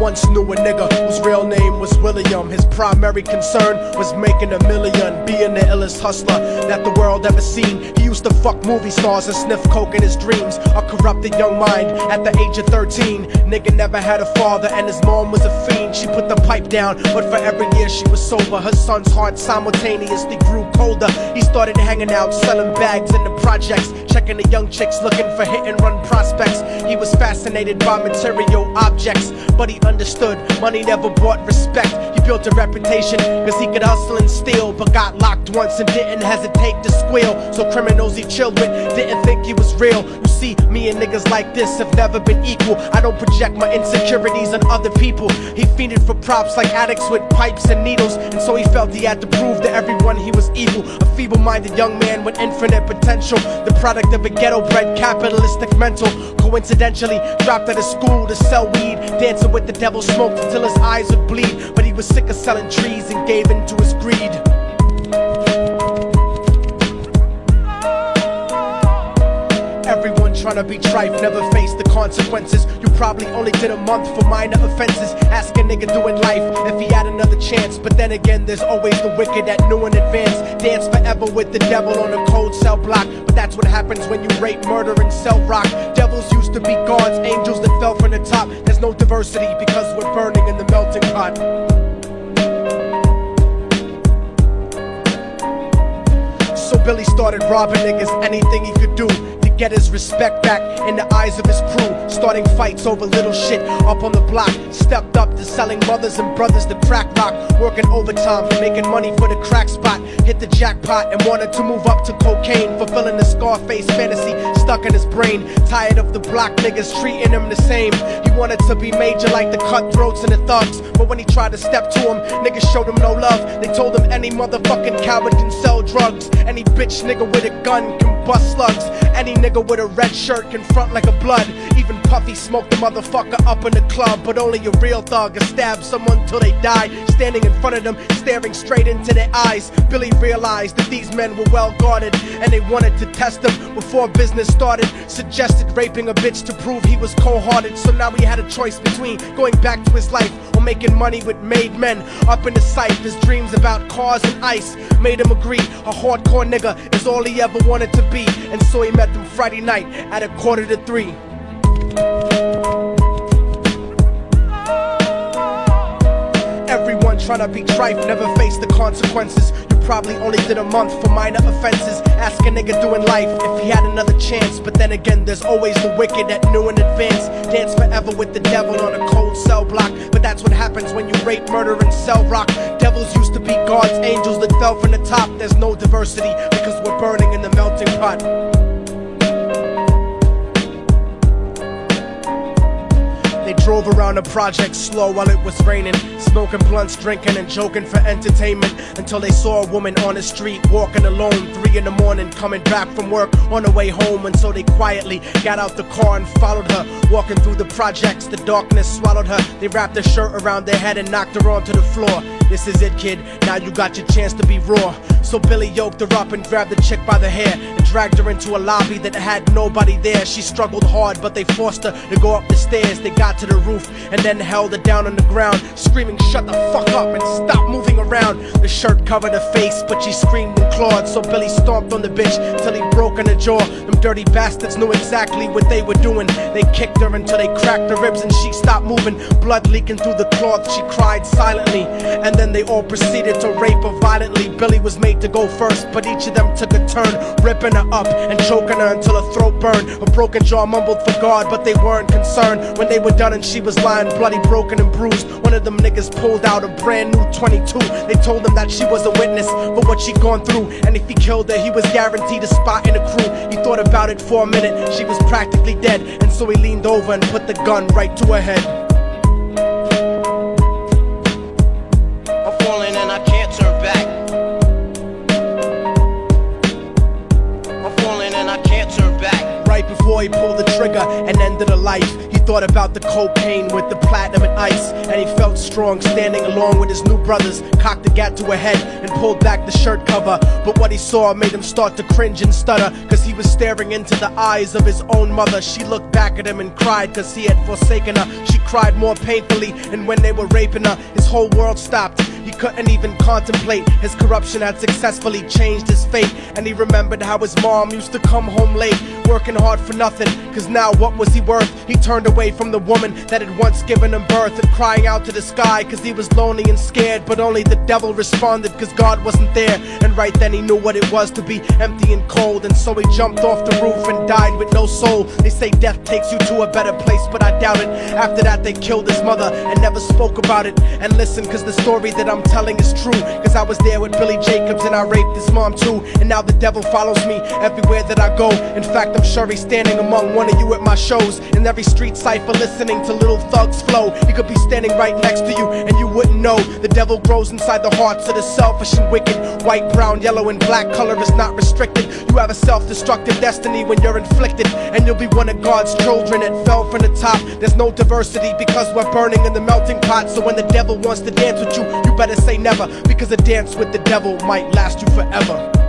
once knew a nigga whose real name was William. His primary concern was making $1 million, being the illest hustler that the world ever seen. He used to fuck movie stars and sniff coke in his dreams. A corrupted young mind at the age of 13. Nigga never had a father and his mom was a fiend. She put the pipe down, but for every year she was sober, her son's heart simultaneously grew colder. He started hanging out, selling bags in the projects, checking the young chicks looking for hit and run prospects. He was fascinated by material objects, but he understood money never bought respect. He built a reputation cause he could hustle and steal, but got locked once and didn't hesitate to squeal. So criminals he chilled with didn't think he was real. You see, me and niggas like this have never been equal. I don't project my insecurities on other people. He fiended for props like addicts with pipes and needles, and so he felt he had to prove to everyone he was evil. A feeble-minded young man with infinite potential, the product of a ghetto-bred capitalistic mental. Coincidentally dropped out of school to sell weed, dancing with the devil, smoked until his eyes would bleed. But he was sick of selling trees and gave in to his greed. Everyone tryna be trife, never face the consequences. You probably only did a month for minor offenses. Ask a nigga doing life if he had another chance. But then again, there's always the wicked that knew in advance. Dance forever with the devil on a cold cell block. But that's what happens when you rape, murder, and sell rock. Devils used to be gods, angels that fell from the top. There's no diversity because we're burning in the melting pot. So Billy started robbing niggas, anything he could do to get his respect back in the eyes of his crew. Starting fights over little shit up on the block. Stepped up to selling mothers and brothers to crack rock. Working overtime, making money for the crack spot. Hit the jackpot and wanted to move up to cocaine, fulfilling the Scarface fantasy stuck in his brain. Tired of the block niggas treating him the same. He wanted to be major like the cutthroats and the thugs, but when he tried to step to him, niggas showed him no love. They told him any motherfucking coward can sell drugs. Any bitch nigga with a gun can bust slugs. Any nigga with a red shirt can front like a blood. Even Puffy smoked the motherfucker up in the club. But only a real thug can stab someone till they die. Standing in front of them, staring straight into their eyes, Billy realized that these men were well guarded, and they wanted to test him before business started. Suggested raping a bitch to prove he was cold-hearted. So now he had a choice between going back to his life or making money with made men. Up in the sight, his dreams about cars and ice made him agree a hardcore nigga is all he ever wanted to be. And so he met them Friday night at 2:45. Everyone tryna be trife, never face the consequences. You probably only did a month for minor offenses. Ask a nigga doing life if he had another chance. But then again, there's always the wicked that knew in advance. Dance forever with the devil on a cold cell block. But that's what happens when you rape, murder, and sell rock. Devils used to be gods, angels that fell from the top. There's no diversity because we're burning in the melting pot. They drove around the project slow while it was raining, smoking blunts, drinking and joking for entertainment, until they saw a woman on the street walking alone, 3 in the morning, coming back from work on the way home. And so they quietly got out the car and followed her. Walking through the projects, the darkness swallowed her. They wrapped her shirt around their head and knocked her onto the floor. This is it, kid, now you got your chance to be raw. So Billy yoked her up and grabbed the chick by the hair and dragged her into a lobby that had nobody there. She struggled hard, but they forced her to go up the stairs. They got to the roof and then held her down on the ground, screaming, "Shut the fuck up and stop moving around." The shirt covered her face, but she screamed and clawed. So Billy stomped on the bitch till he broke in her jaw. Them dirty bastards knew exactly what they were doing. They kicked her until they cracked her ribs and she stopped moving. Blood leaking through the cloth, she cried silently. And then they all proceeded to rape her violently. Billy was made to go first, but each of them took a turn, ripping her up and choking her until her throat burned. Her broken jaw mumbled for God, but they weren't concerned. When they were done and she was lying bloody, broken and bruised, one of them niggas pulled out a brand new 22. They told him that she was a witness for what she'd gone through, and if he killed her, he was guaranteed a spot in the crew. He thought about it for a minute, she was practically dead, and so he leaned over and put the gun right to her head. I'm falling and I can't turn back. I'm falling and I can't turn back. Right before he pulled the trigger and ended her life, he thought about the cocaine with the platinum and ice, and he felt strong standing along with his new brothers. Cocked the gat to her head and pulled back the shirt cover, but what he saw made him start to cringe and stutter, cause he was staring into the eyes of his own mother. She looked back at him and cried cause he had forsaken her. She cried more painfully, and when they were raping her, his whole world stopped. He couldn't even contemplate. His corruption had successfully changed his fate, and he remembered how his mom used to come home late, working hard for nothing, cause now what was he worth? He turned away from the woman that had once given him birth, and crying out to the sky cause he was lonely and scared, but only the devil responded cause God wasn't there. And right then he knew what it was to be empty and cold, and so he jumped off the roof and died with no soul. They say death takes you to a better place, but I doubt it. After that they killed his mother and never spoke about it. And listen, cause the story that I'm telling is true, cause I was there with Billy Jacobs and I raped his mom too. And now the devil follows me everywhere that I go. In fact, I'm sure he's standing among one of you at my shows, in every street cipher listening to Little Thug's flow. He could be standing right next to you and you wouldn't know. The devil grows inside the hearts of the selfish and wicked. White, brown, yellow and black color is not restricted. You have a self-destructive destiny when you're inflicted, and you'll be one of God's children that fell from the top. There's no diversity because we're burning in the melting pot. So when the devil wants to dance with you, you better say never, because a dance with the devil might last you forever.